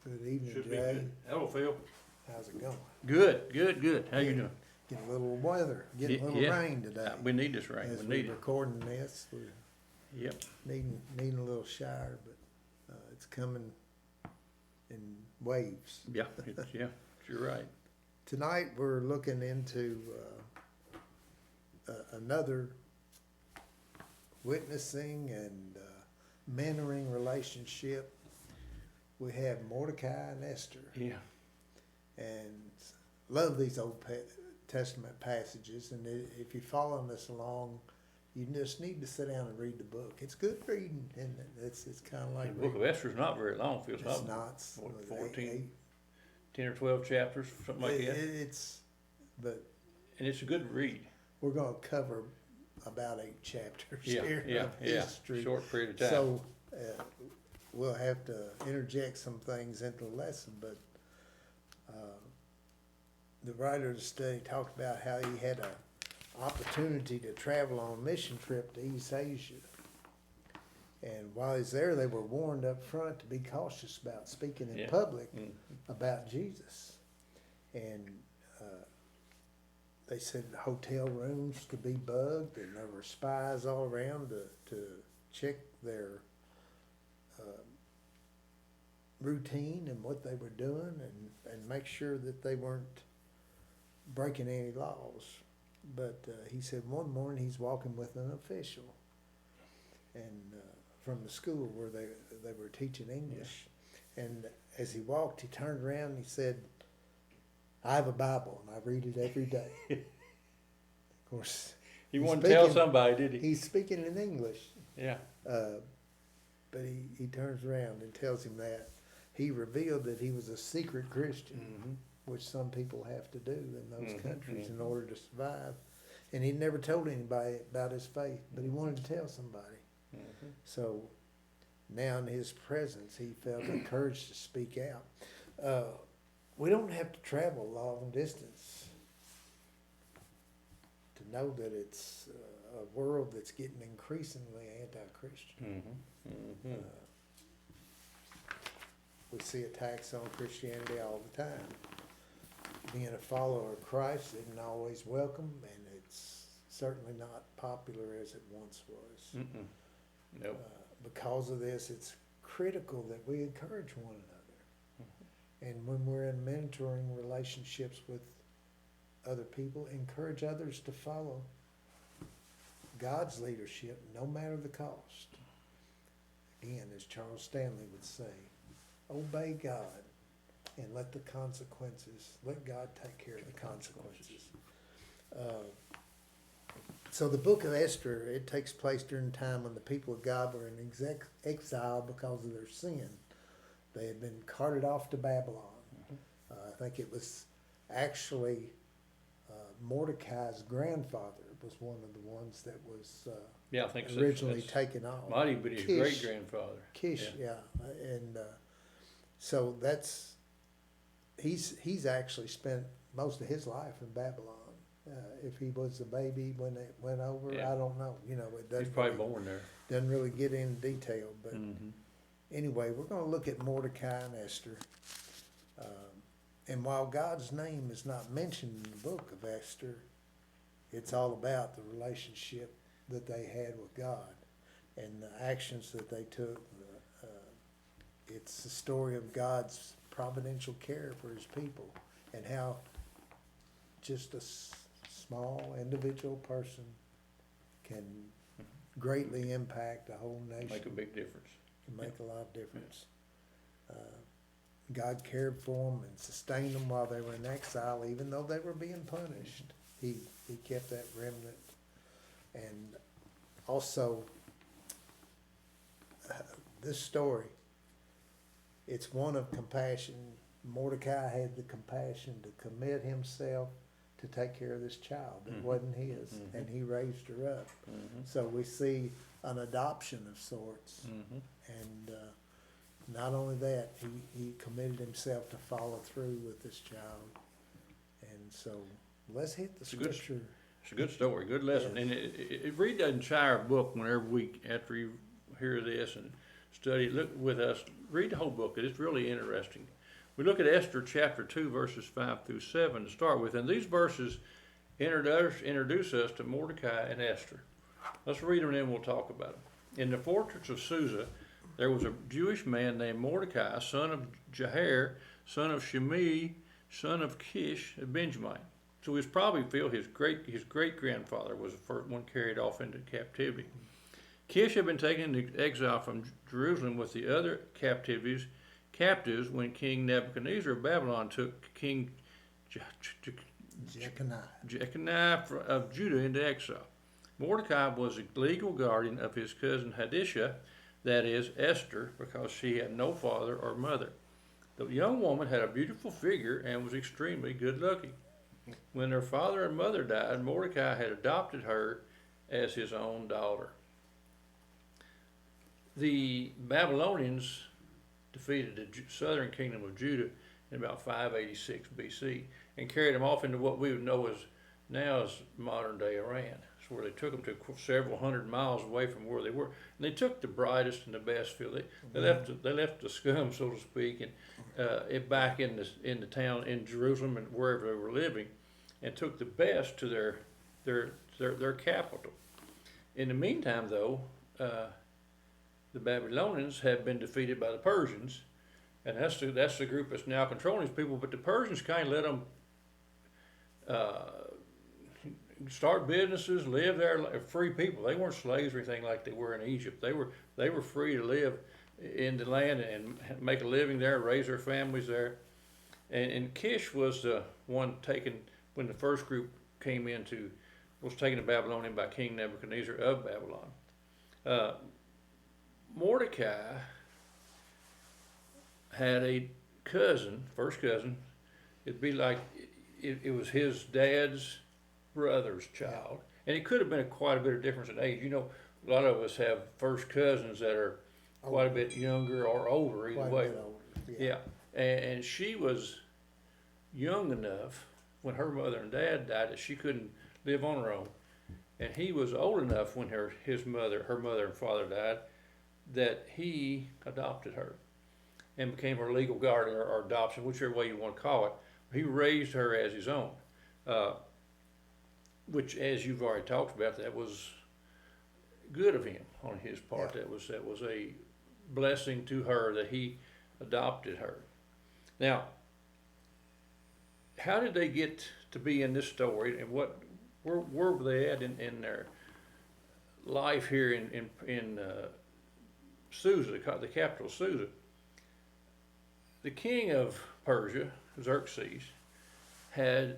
Good evening, Should be Jay. good. Hello, Phil. How's it going? Good. How you doing? Getting a little weather, getting a little Yeah. rain today. We need this rain. As We we're need it. recording this, we're Yep. needing a little shower, but it's coming in waves. Yeah. You're right. Tonight, we're looking into another witnessing and mentoring relationship. We have Mordecai and Esther. Yeah. And love these Testament passages. And if you're following this along, you just need to sit down and read the book. It's good reading, and it's kind of like The book of Esther's not very long, Phil. it's It's not 14, 10 or 12 chapters, something like that. But And it's a good read. we're going to cover about 8 chapters here Yeah. of history. Short period of time. So we'll have to interject some things into the lesson, but the writer of the study talked about how he had an opportunity to travel on a mission trip to East Asia. And while he's there, they were warned up front to be cautious about speaking in public about Jesus. And they said the hotel rooms could be bugged, and there were spies all around to check their routine and what they were doing, and make sure that they weren't breaking any laws. But he said one morning he's walking with an official, and from the school where they were teaching English, and as he walked, he turned around and he said, "I have a Bible and I read it every day." Of course, He he's wanted to tell speaking- somebody, did he? he's speaking in English, Yeah. but he turns around and tells him that he revealed that he was a secret Christian, Mm-hmm. which some people have to do in those countries in order to survive. And he never told anybody about his faith, but he wanted to tell somebody. Mm-hmm. So now in his presence, he felt encouraged to speak out. We don't have to travel a long distance to know that it's a world that's getting increasingly anti-Christian. Mm-hmm. We see attacks on Christianity all the time. Being a follower of Christ isn't always welcome, and it's certainly not popular as it once was. Mm-mm. Nope. Because of this, it's critical that we encourage one another. And when we're in mentoring relationships with other people, encourage others to follow God's leadership, no matter the cost. Again, as Charles Stanley would say, obey God and let God take care of the consequences. So the book of Esther, it takes place during the time when the people of God were in exile because of their sin. They had been carted off to Babylon. I think it was actually Mordecai's grandfather was one of the ones that was Yeah, I think so. originally That's taken off. might even be his Kish. great-grandfather. Kish, yeah. And so he's actually spent most of his life in Babylon. If he was a baby when it went over, Yeah. I don't know. It He's doesn't probably really, born there. doesn't really get into detail. But Mm-hmm. anyway, we're going to look at Mordecai and Esther. And while God's name is not mentioned in the book of Esther, it's all about the relationship that they had with God and the actions that they took. It's the story of God's providential care for his people and how just a small individual person can greatly impact a whole nation. Make a big difference. Can make a lot of difference. God cared for them and sustained them while they were in exile, even though they were being punished. He kept that remnant. And also, this story, it's one of compassion. Mordecai had the compassion to commit himself to take care of this child that wasn't his, and he raised her up. So we see an adoption of sorts. And not only that, he committed himself to follow through with this child. And so let's hit the It's a good- scripture. It's a good story, good lesson. Yes. And it read the entire book whenever after you hear this, and study, look with us, read the whole book. It's really interesting. We look at Esther chapter 2, verses 5 through 7 to start with. And these verses introduce us to Mordecai and Esther. Let's read them and then we'll talk about them. In the fortress of Susa, there was a Jewish man named Mordecai, son of Jair, son of Shimei, son of Kish, a Benjamin. So it's probably feel his great grandfather was the first one carried off into captivity. Kish had been taken into exile from Jerusalem with the other captives when King Nebuchadnezzar of Babylon took King Jeconiah of Judah into exile. Mordecai was the legal guardian of his cousin Hadishah, that is, Esther, because she had no father or mother. The young woman had a beautiful figure and was extremely good looking. When her father and mother died, Mordecai had adopted her as his own daughter. The Babylonians defeated the southern kingdom of Judah in about 586 BC and carried them off into what we would know as now as modern day Iran. It's where they took them to several hundred miles away from where they were. And they took the brightest and the best field. They left the scum, so to speak, and it back in the town in Jerusalem and wherever they were living, and took the best to their capital. In the meantime, though, the Babylonians have been defeated by the Persians, and that's the group that's now controlling these people. But the Persians kind of let them start businesses, live there, free people. They weren't slaves or anything like they were in Egypt. They were free to live in the land and make a living there, raise their families there. And Kish was the one taken when the first group was taken to Babylon by King Nebuchadnezzar of Babylon. Mordecai had a first cousin. It'd be like it was his dad's brother's child, and it could have been quite a bit of difference in age. You know, a lot of us have first cousins that are quite a bit younger or older, either way. Yeah, and she was young enough when her mother and dad died that she couldn't live on her own, and he was old enough when her mother and father died that he adopted her and became her legal guardian or adoption, whichever way you want to call it. He raised her as his own. Which, as you've already talked about, that was good of him on his part. Yeah. That was a blessing to her that he adopted her. Now, how did they get to be in this story, and where were they at in their life here in Susa, the capital Susa? The king of Persia, Xerxes, had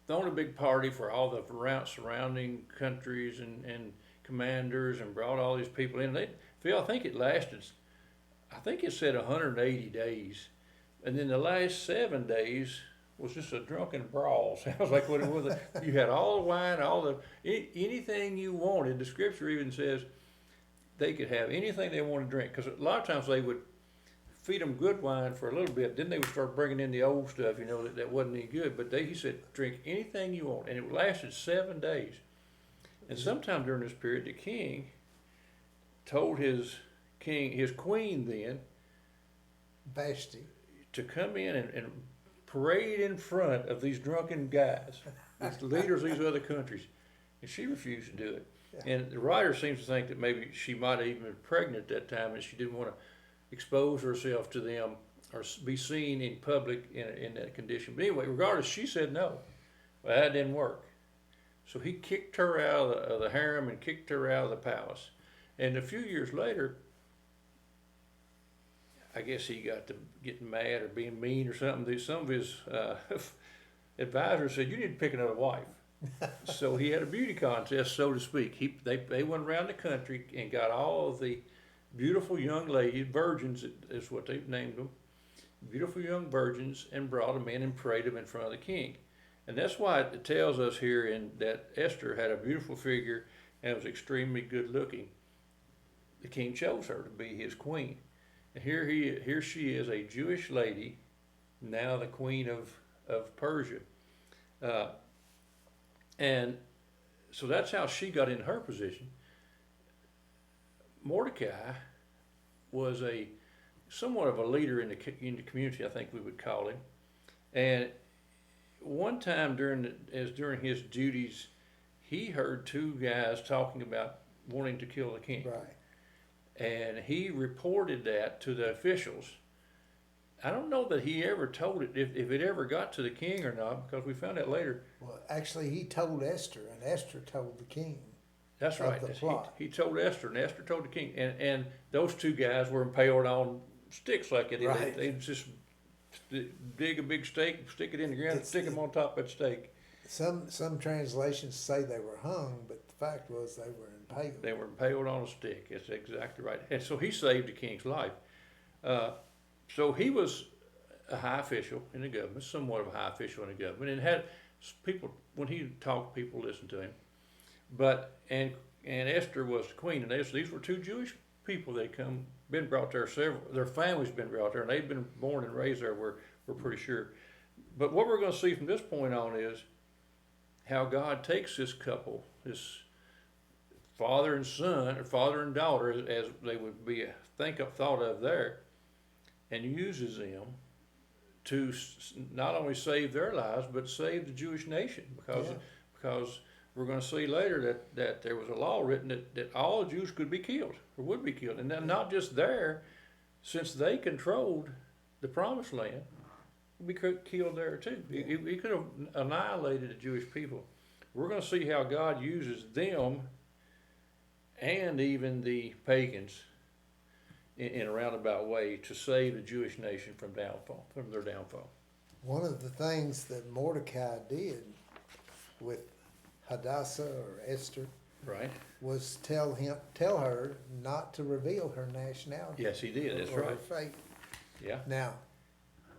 thrown a big party for all the surrounding countries and commanders and brought all these people in. I think it said 180 days. And then the last 7 days was just a drunken brawl. Sounds like what it was. You had all the wine, anything you wanted. The scripture even says they could have anything they wanted to drink. Because a lot of times they would feed them good wine for a little bit, then they would start bringing in the old stuff, that wasn't any good. But he said, drink anything you want, and it lasted 7 days. And sometime during this period, the king told his queen then, Vashti, to come in and parade in front of these drunken guys, these leaders of these other countries, and she refused to do it. Yeah. And the writer seems to think that maybe she might have even been pregnant at that time, and she didn't want to expose herself to them or be seen in public in that condition. But anyway, regardless, she said no. Well, that didn't work. So he kicked her out of the harem and kicked her out of the palace. And a few years later, I guess he got to getting mad or being mean or something. Some of his advisors said, you need to pick another wife. So he had a beauty contest, so to speak. They went around the country and got all of the beautiful young ladies, virgins is what they named them, beautiful young virgins, and brought them in and paraded them in front of the king. And that's why it tells us here that Esther had a beautiful figure and was extremely good looking. The king chose her to be his queen. And here she is, a Jewish lady, now the queen of Persia. And so that's how she got in her position. Mordecai was somewhat of a leader in the community, I think we would call him. And one time during his duties, he heard two guys talking about wanting to kill the king. Right. And he reported that to the officials. I don't know that he ever told it, if it ever got to the king or not, because we found out later. Well, actually, he told Esther, and Esther told the king. That's Of right. the plot. He told Esther, and Esther told the king. And those two guys were impaled on sticks like it. Right. They just dig a big stake, stick it in the ground, It's- stick them on top of that stake. Some translations say they were hung, but the fact was they were impaled. They were impaled on a stick. That's exactly right. And so he saved the king's life. So he was a high official in the government, somewhat of a high official in the government, and had people, when he talked, people listened to him. But, and Esther was the queen, and these were two Jewish people that been brought there their families been brought there, and they've been born and raised there, we're pretty sure. But what we're going to see from this point on is how God takes this couple, this father and son, or father and daughter, as they would be thought of there, and uses them to not only save their lives but save the Jewish nation, because we're going to see later that there was a law written that all Jews could be killed or would be killed, and then not just there, since they controlled the Promised Land, be killed there too. He could have annihilated the Jewish people. We're going to see how God uses them and even the pagans in a roundabout way to save the Jewish nation from their downfall. One of the things that Mordecai did with Hadassah or Esther Right? was tell her not to reveal her nationality. Yes, he did. That's or right. her fate. Yeah. Now,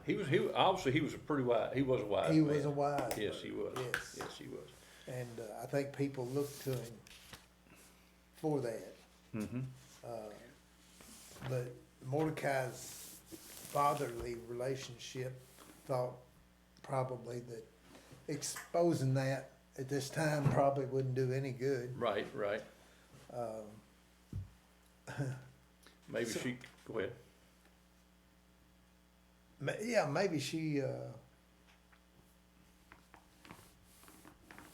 He was a pretty wise. He was a wise he man. was a wise Yes, man. he was. Yes. Yes, he was. And I think people looked to him for that. Mm-hmm. But Mordecai's fatherly relationship thought probably that exposing that at this time probably wouldn't do any good. Right. Right. Maybe So- she. Go ahead. Yeah, maybe she,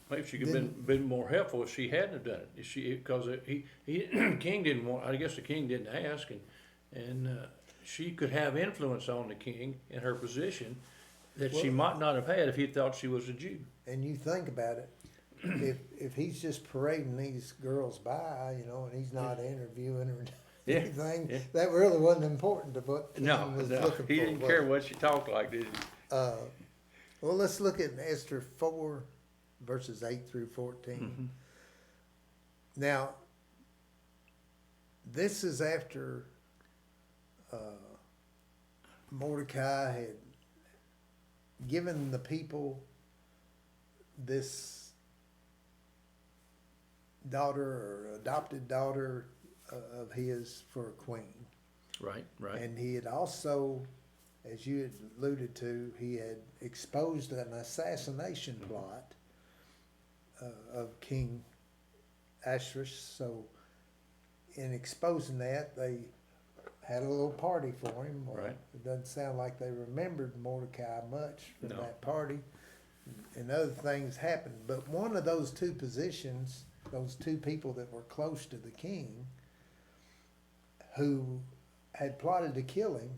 Maybe she could have been more helpful if she hadn't have done it. Because he king didn't want. I guess the king didn't ask, and she could have influence on the king in her position that she Well- might not have had if he thought she was a Jew. and you think about it, if he's just parading these girls by, and he's not interviewing or Yeah, anything, yeah. that really wasn't important to what he No, was no, looking for. he didn't was care it? what she talked like, did he? Well, let's look at Esther 4, verses 8 through 14. Mm-hmm. Now, this is after Mordecai had given the people this daughter or adopted daughter of his for a queen. Right. Right. And he had also, as you had alluded to, he had exposed an assassination plot of King Ahasuerus. So in exposing that, they had a little party for him. Well, Right. It doesn't sound like they remembered Mordecai much from No. that party. And other things happened. But one of those two positions, those two people that were close to the king, who had plotted to kill him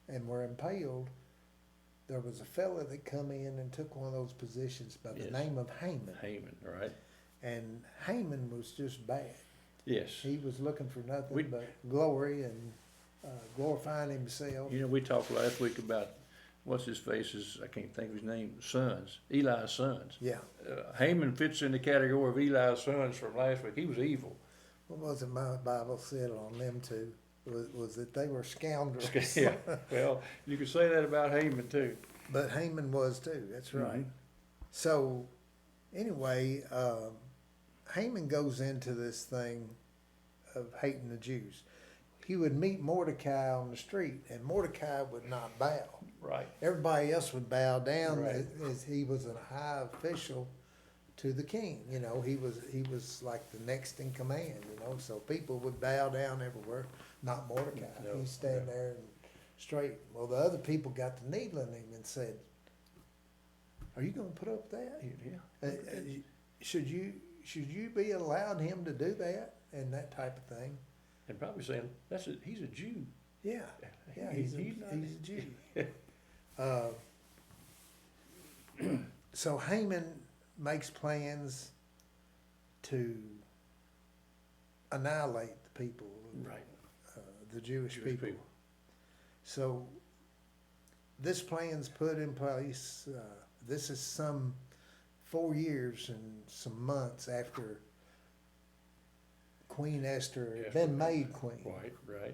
and were impaled, there was a fella that come in and took one of those positions by the Yes. name of Haman. Haman. Right. And Haman was just bad. Yes. He was looking for nothing We- but glory and glorifying himself. You know, we talked last week about what's his face's. I can't think of his name. Sons. Eli's sons. Yeah. Haman fits in the category of Eli's sons from last week. He was evil. What was it my Bible said on them two? Was that they were scoundrels. Yeah. Well, you could say that about Haman too. But Haman was too, that's right. Mhm. So, anyway, Haman goes into this thing of hating the Jews. He would meet Mordecai on the street, and Mordecai would not bow. Right. Everybody else would bow down Right. as he was a high official to the king. You know, he was like the next in command, you know, so people would bow down everywhere, not Mordecai. No, He's standing no. there and straight. Well, the other people got to needling him and said, "Are you gonna put up with that? Yeah. Should you be allowed him to do that?" And that type of thing. And probably saying, he's a Jew. Yeah, yeah, he's a Jew. So Haman makes plans to annihilate the people, Right. the Jewish Jewish people. people. So this plan's put in place. This is some 4 years and some months after Queen Esther had been made queen. Right.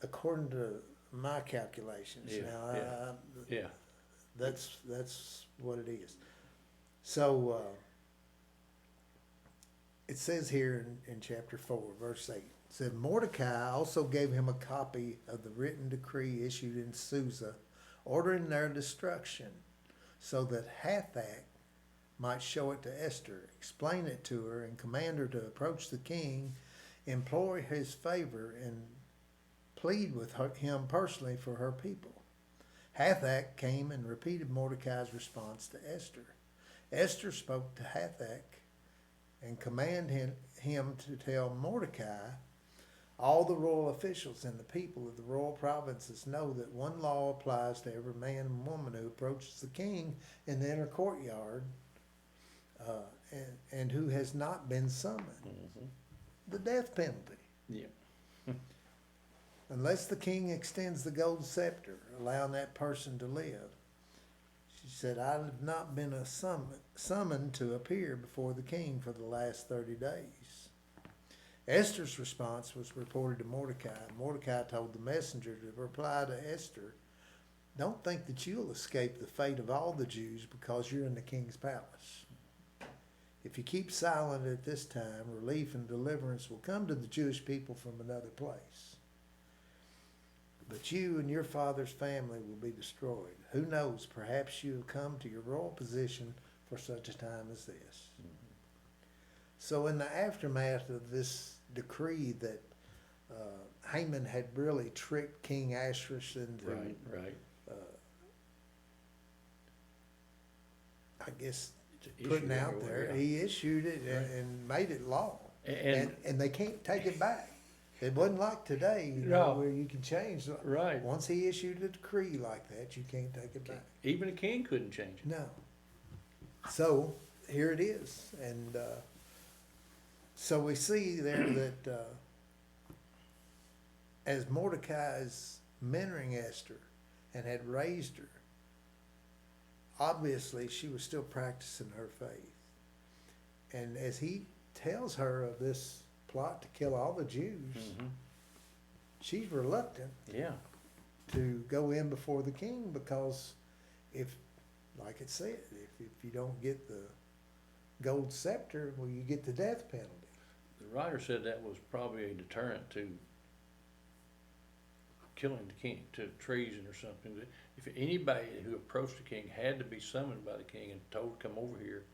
According to my calculations. Yeah, Now, Yeah. that's what it is. So it says here in chapter 4, verse 8, it said, Mordecai also gave him a copy of the written decree issued in Susa, ordering their destruction, so that Hathach might show it to Esther, explain it to her, and command her to approach the king, implore his favor, and plead with him personally for her people. Hathach came and repeated Mordecai's response to Esther. Esther spoke to Hathach and commanded him to tell Mordecai, all the royal officials and the people of the royal provinces know that one law applies to every man and woman who approaches the king in the inner courtyard and who has not been summoned. Mm-hmm. The death penalty. Yeah. Unless the king extends the gold scepter, allowing that person to live. She said, I have not been summoned to appear before the king for the last 30 days. Esther's response was reported to Mordecai. Mordecai told the messenger to reply to Esther, don't think that you'll escape the fate of all the Jews because you're in the king's palace. If you keep silent at this time, relief and deliverance will come to the Jewish people from another place. But you and your father's family will be destroyed. Who knows, perhaps you have come to your royal position for such a time as this. Mm-hmm. So in the aftermath of this decree that Haman had really tricked King Ahasuerus into, Right. I guess, Issue putting out everywhere, there, yeah. he issued it and made it law. And And they can't take it back. It wasn't like today, you know, No. where you can change. right. Once he issued a decree like that, you can't take it back. Even a king couldn't change it. No. So here it is, and so we see there that as Mordecai is mentoring Esther and had raised her, obviously she was still practicing her faith, and as he tells her of this plot to kill all the Jews, Mm-hmm. she's reluctant Yeah. to go in before the king because if, like it said, if you don't get the gold scepter, well, you get the death penalty. The writer said that was probably a deterrent to killing the king, to treason or something. That if anybody who approached the king had to be summoned by the king and told to come over here,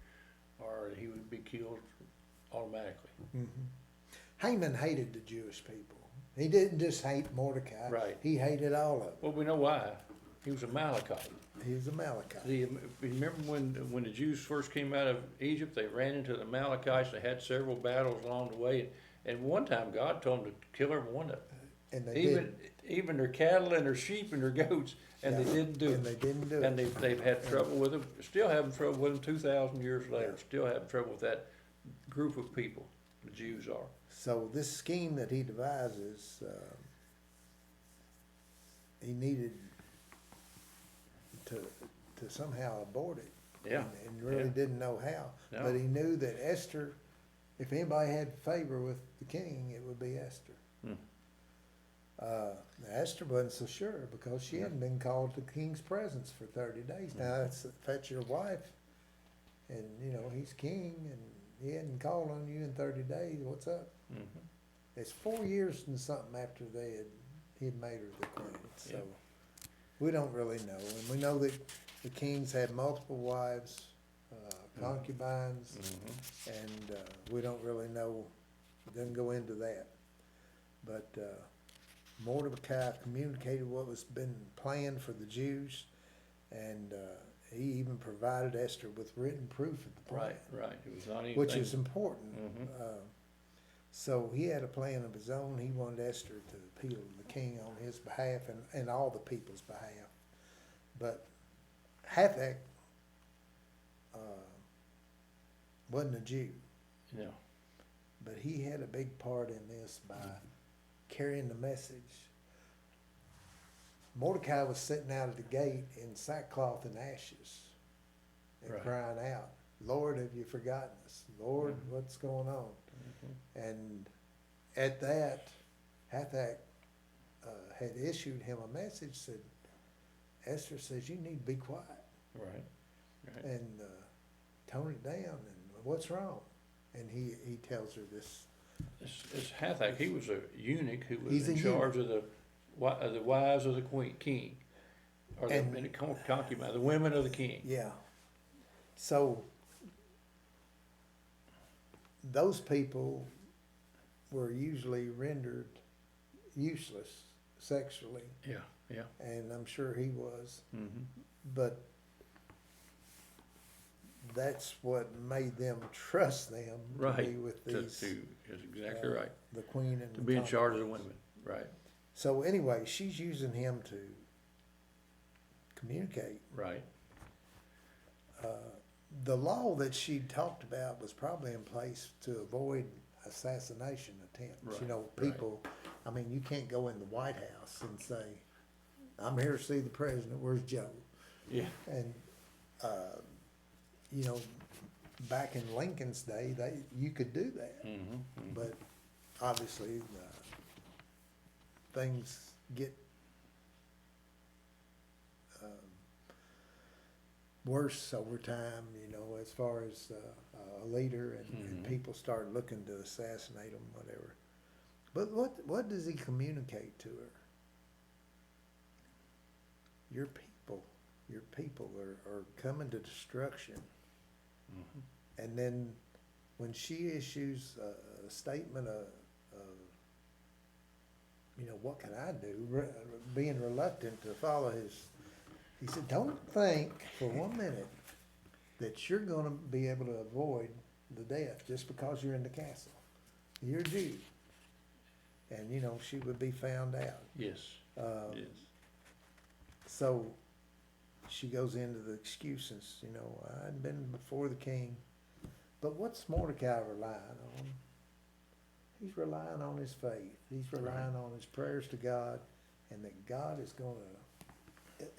or he would be killed automatically. Mm-hmm. Haman hated the Jewish people. He didn't just hate Mordecai. Right. He hated all of them. Well, we know why. He was a Amalekite. He was a Amalekite. Remember when the Jews first came out of Egypt, they ran into the Amalekites. They had several battles along the way, and one time God told them to kill every one of them, And they did. even their cattle and their sheep and their goats, and they didn't do And it. they didn't do And it. they've had trouble with them. Still having trouble with them 2,000 years later. Still having trouble with that group of people. The Jews are. So this scheme that he devises, he needed to somehow abort it. Yeah. And really Yeah. didn't know how. No. But he knew that Esther, if anybody had favor with the king, it would be Esther. Hmm. Esther wasn't so sure because she hadn't been called to the king's presence for 30 days. Now, if that's your wife, and you know he's king, and he hadn't called on you in 30 days. What's up? Mhm. It's 4 years and something after he'd made her the queen. So Yeah. we don't really know, and we know that the kings had multiple wives. concubines, Mhm. and we don't really know, doesn't go into that. But Mordecai communicated what was been planned for the Jews, and he even provided Esther with written proof of the plan, Right, it was not anything. which is important. Mhm. So he had a plan of his own. He wanted Esther to appeal to the king on his behalf and all the people's behalf. But Hathach wasn't a Jew, No, but he had a big part in this by carrying the message. Mordecai was sitting out at the gate in sackcloth and ashes and Right. crying out, Lord, have you forgotten us? Lord, Mhm. what's going on? Mhm. And at that, Hathach had issued him a message, said, Esther says, you need to be quiet right. and tone it down, and what's wrong? And he tells her this. It's Hathach, he was a eunuch who was He's in a charge of the wives of the king, or And- the concubine, the women of the king. Yeah. So those people were usually rendered useless sexually, Yeah. and I'm sure he was, Mm-hmm. but that's what made them trust them to Right. be with To, these, is exactly right. the queen and To the be in charge of the concubines. women, right, So anyway, she's using him to communicate. right. The law that she talked about was probably in place to avoid assassination attempts. You Right, know, right. people, I mean, you can't go in the White House and say, I'm here to see the president, where's Joe? Yeah, And, you know, back in Lincoln's day, you could do that. mm-hmm. But obviously, things get worse over time, you know, as far as a leader and Mhm. people start looking to assassinate him, whatever. But what does he communicate to her? Your people are coming to destruction. Mhm. And then when she issues a statement of, you know, what can I do? Being reluctant to follow he said, don't think for 1 minute that you're gonna be able to avoid the death just because you're in the castle. You're a Jew. And, you know, she would be found out. Yes, yes. So she goes into the excuses, you know, I'd been before the king. But what's Mordecai relying on? He's relying on his faith. He's relying on his prayers to God, and that God is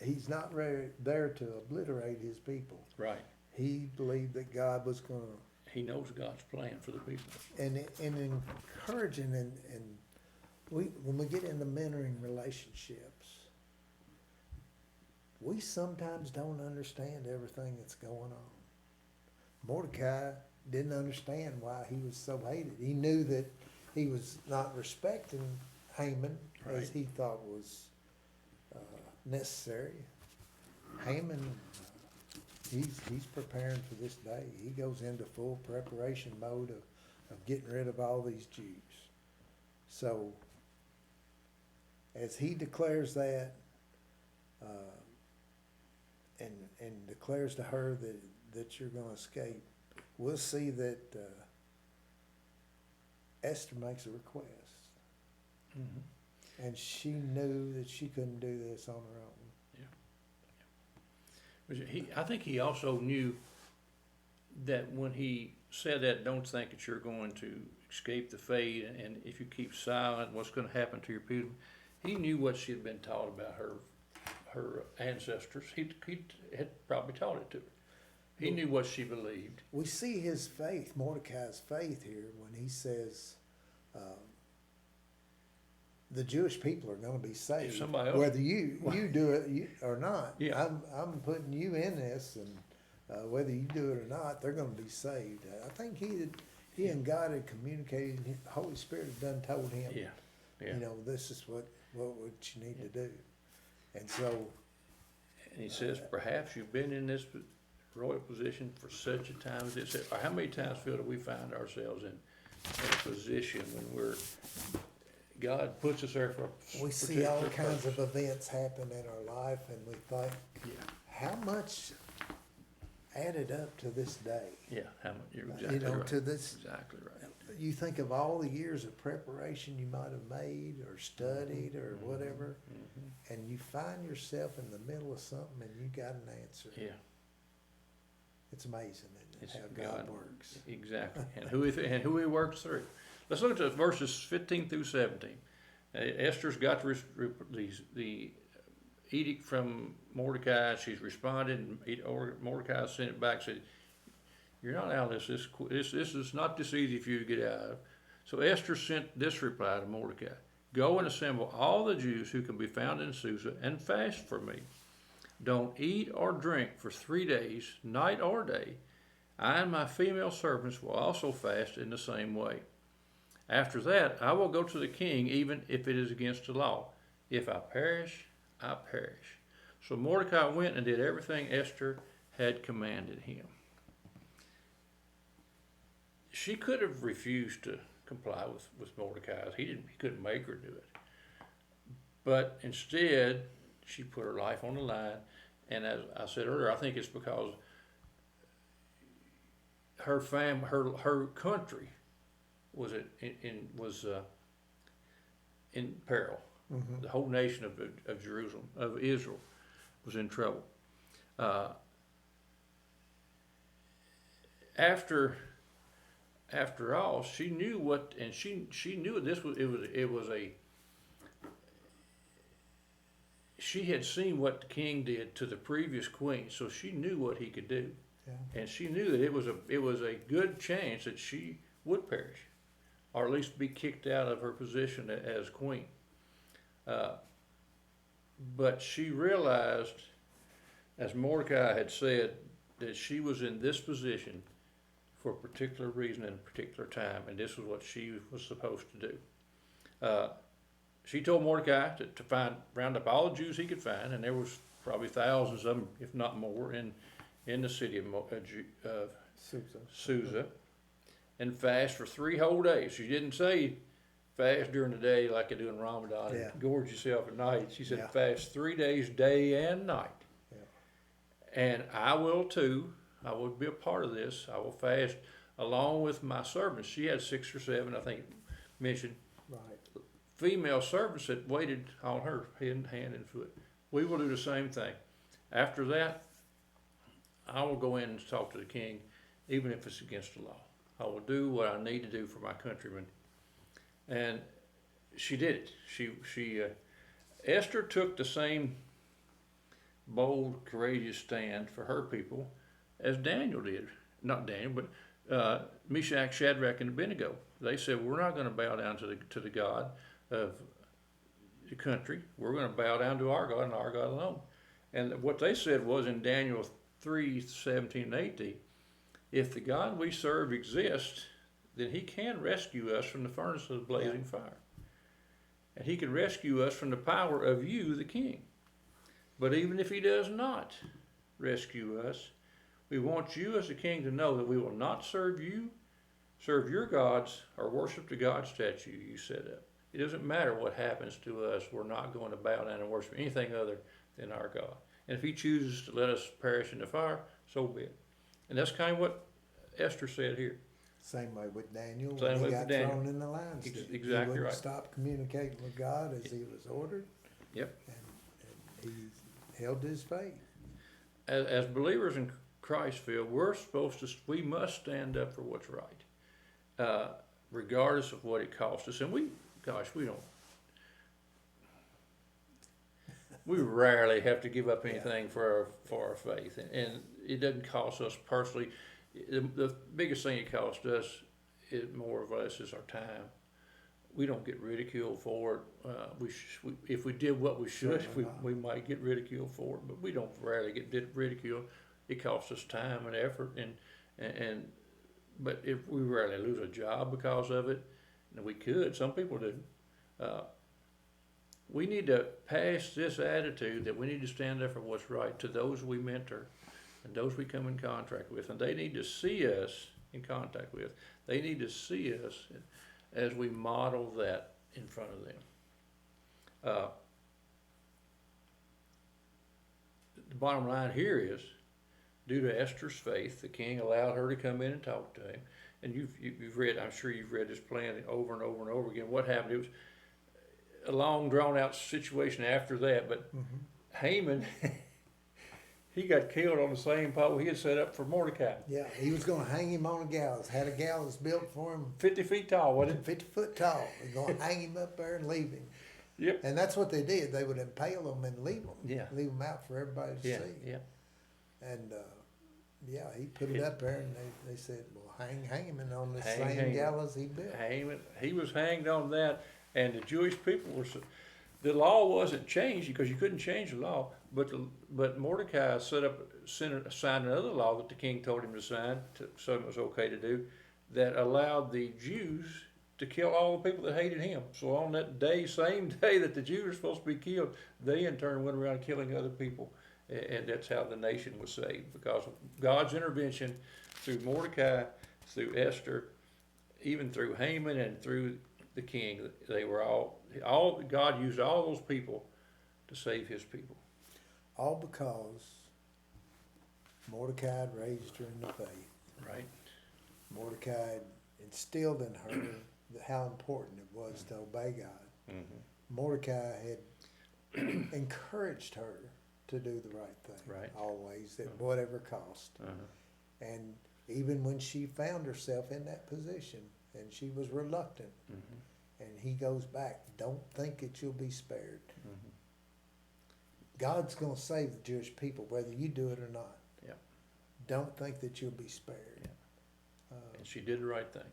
he's not there to obliterate his people. Right. He believed that God was gonna, He knows God's plan for the people. and encouraging, and when we get into mentoring relationships, we sometimes don't understand everything that's going on. Mordecai didn't understand why he was so hated. He knew that he was not respecting Haman Right. as he thought was necessary. Haman, he's preparing for this day. He goes into full preparation mode of getting rid of all these Jews. So as he declares that, and declares to her that you're gonna escape, we'll see that Esther makes a request. Mm-hmm. And she knew that she couldn't do this on her own. I think he also knew that when he said that, don't think that you're going to escape the fate, and if you keep silent, what's going to happen to your people. He knew what she had been taught about her ancestors. He had probably taught it to her. He knew what she believed. We see his faith, Mordecai's faith here, when he says, the Jewish people are gonna be saved. If somebody else- Whether you do it or not. Yeah. I'm putting you in this, and whether you do it or not, they're gonna be saved. I think he and God had communicated, and the Holy Spirit had done told him, Yeah, yeah. you know, this is what you need to do. And so, And he says, perhaps you've been in this royal position for such a time as this. How many times, Phil, do we find ourselves in a position when God puts us there for a We see all particular kinds of purpose? events happen in our life and we think, Yeah, how much added up to this day? yeah, how much, you're You exactly know, right. to this, Exactly right. you think of all the years of preparation you might have made or studied or whatever, Mhm. and you find yourself in the middle of something and you got an answer. Yeah, It's amazing, isn't it, it's how God works. Exactly, and who he works through. Let's look at verses 15 through 17. Esther's got the edict from Mordecai. She's responded, and Mordecai sent it back. Said, "You're not out of this. This is not this easy for you to get out of." So Esther sent this reply to Mordecai: "Go and assemble all the Jews who can be found in Susa, and fast for me. Don't eat or drink for 3 days, night or day. I and my female servants will also fast in the same way. After that, I will go to the king, even if it is against the law. If I perish, I perish." So Mordecai went and did everything Esther had commanded him. She could have refused to comply with Mordecai. He couldn't make her do it. But instead, she put her life on the line. And as I said earlier, I think it's because her country was in peril. Mhm. The whole nation of Jerusalem, of Israel, was in trouble. After all, she knew what, and she knew she had seen what the king did to the previous queen, so she knew what he could do, Yeah. and she knew that it was a good chance that she would perish, or at least be kicked out of her position as queen. But she realized, as Mordecai had said, that she was in this position for a particular reason and a particular time, and this was what she was supposed to do. She told Mordecai to round up all the Jews he could find, and there was probably thousands of them, if not more, in the city of Susa, and fast for 3 whole days. She didn't say fast during the day like they do in Ramadan Yeah. and gorge yourself at night. She said Yeah. fast 3 days, day and night. Yeah. And I will too. I will be a part of this. I will fast along with my servants. She had 6 or 7, I think, mentioned Right. female servants that waited on her hand and foot. We will do the same thing. After that, I will go in and talk to the king, even if it's against the law. I will do what I need to do for my countrymen. And she did it. Esther took the same bold, courageous stand for her people as Daniel did. Not Daniel, but Meshach, Shadrach, and Abednego. They said, "We're not going to bow down to the God of the country. We're going to bow down to our God and our God alone." And what they said was in Daniel 3:17 and 18, if the God we serve exists, then he can rescue us from the furnace of blazing fire. And he can rescue us from the power of you, the king. But even if he does not rescue us, we want you as the king to know that we will not serve your gods, or worship the God statue you set up. It doesn't matter what happens to us. We're not going to bow down and worship anything other than our God. And if he chooses to let us perish in the fire, so be it. And that's kind of what Esther said here. Same way with Daniel, Same when way he with got Daniel. thrown in the lions. Ex- den. exactly He wouldn't right. stop communicating with God as he was ordered. Yep. And he held to his faith. As believers in Christ, Phil, we must stand up for what's right, regardless of what it costs us. And we rarely have to give up anything for our faith, and it doesn't cost us personally. The biggest thing it costs us is more or less is our time. We don't get ridiculed for it. If we did what we should, we might get ridiculed for it, but we don't rarely get ridiculed. It costs us time and effort, but if we rarely lose a job because of it, and we could, some people do. We need to pass this attitude that we need to stand up for what's right to those we mentor, and those we come in contact with, and they need to see us in contact with. They need to see us as we model that in front of them. The bottom line here is, due to Esther's faith, the king allowed her to come in and talk to him. And you've read, I'm sure you've read this plan over and over and over again. What happened? It was a long, drawn-out situation after that. But Haman, he got killed on the same pole he had set up for Mordecai. Yeah, he was gonna hang him on a gallows, had a gallows built for him, 50 feet tall, wasn't it? 50 foot tall. They're gonna hang him up there and leave him. Yep. And that's what they did. They would impale him and leave him. Yeah. Leave him out for everybody to Yeah, see. yeah. And, yeah, he put it up there and they said, well, hang him on the Hang same Haman. gallows he built. Haman, he was hanged on that, and the Jewish people were. The law wasn't changed because you couldn't change the law, but Mordecai signed another law that the king told him to sign, so it was okay to do, that allowed the Jews to kill all the people that hated him. So on that day, same day that the Jews were supposed to be killed, they in turn went around killing other people, and that's how the nation was saved, because of God's intervention through Mordecai, through Esther, even through Haman and through the king. They were all God used all those people to save his people. All because Mordecai had raised her in the faith. Right. Mordecai had instilled in her how important it was to obey God. Mm-hmm. Mordecai had encouraged her to do the right thing. Right. Always, at whatever cost. And even when she found herself in that position and she was reluctant, and he goes back, don't think that you'll be spared. God's going to save the Jewish people, whether you do it or not. Yeah. Don't think that you'll be spared. Yeah. And she did the right thing.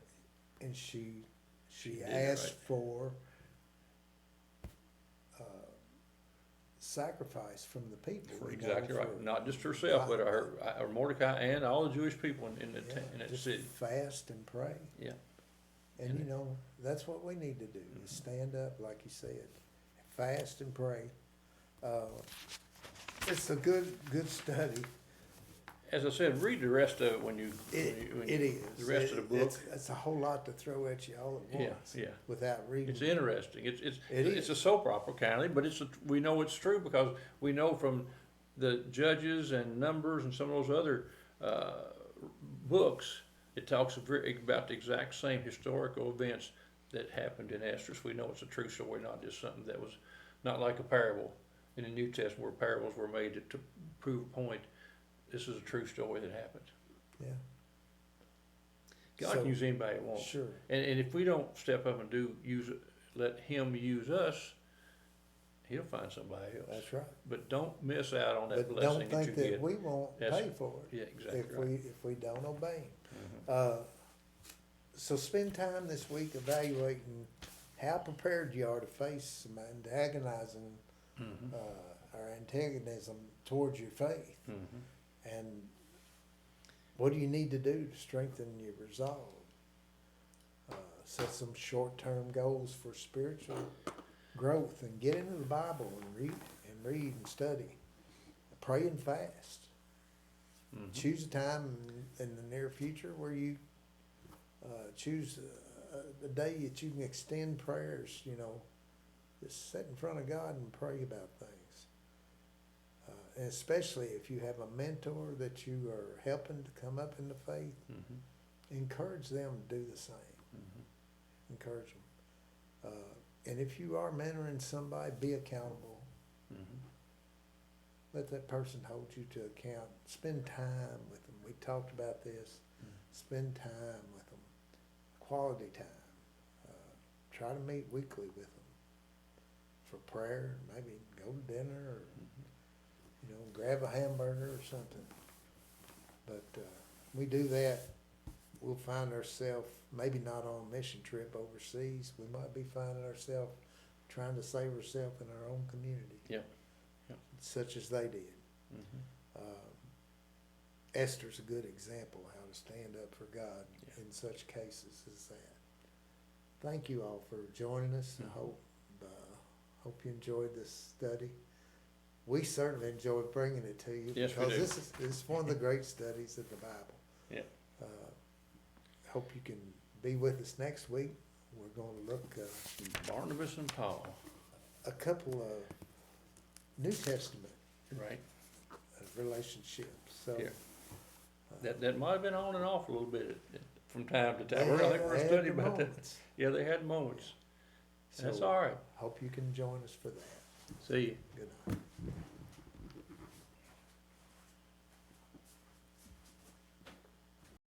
And she did asked right. for sacrifice from the people. Exactly right. Not just herself, but her Mordecai and all the Jewish people in that just city. fast and pray. Yeah. And you know, that's what we need to do, is stand up, like you said, fast and pray. It's a good study. As I said, read the rest of it when you. It is. The rest of the book. It's a whole lot to throw at you all at once. Yeah. Without reading. It's interesting. It's is. a soap opera kind of, but we know it's true because we know from the Judges and Numbers and some of those other books, it talks about the exact same historical events that happened in Esther. So we know it's a true story, not just something that was not like a parable in the New Testament where parables were made to prove a point. This is a true story that happened. Yeah. God can use anybody he wants. Sure. And if we don't step up and let him use us, he'll find somebody else. That's right. But don't miss out on that But blessing don't that think you that get. we won't Yes. pay for it. Yeah, exactly If right. we don't obey him. So spend time this week evaluating how prepared you are to face some antagonizing, or antagonism towards your faith. And what do you need to do to strengthen your resolve? Set some short-term goals for spiritual growth and get into the Bible and read and study. Pray and fast. Choose a time in the near future where you choose a day that you can extend prayers, you know, just sit in front of God and pray about things. And especially if you have a mentor that you are helping to come up in the faith, encourage them to do the same. Encourage them. And if you are mentoring somebody, be accountable. Let that person hold you to account. Spend time with them. We talked about this. Spend time with them. Quality time. Try to meet weekly with them for prayer. Maybe go to dinner or, you know, grab a hamburger or something. But we do that, we'll find ourselves maybe not on a mission trip overseas. We might be finding ourselves trying to save ourselves in our own community. Yeah. Such as they did. Esther's a good example of how to stand up for God in such cases as that. Thank you all for joining us. I hope you enjoyed this study. we certainly enjoyed bringing it to you. Yes, we because do. this is one of the great studies of the Bible. Yeah. Hope you can be with us next week. We're gonna look, Barnabas and Paul, a couple of New Testament right? relationships, so. Yeah. That might have been on and off a little bit from time to They time. We're had- going to they had study their about that. moments. Yeah, they had moments. That's So, all right. Hope you can join us for that. See you. Good night.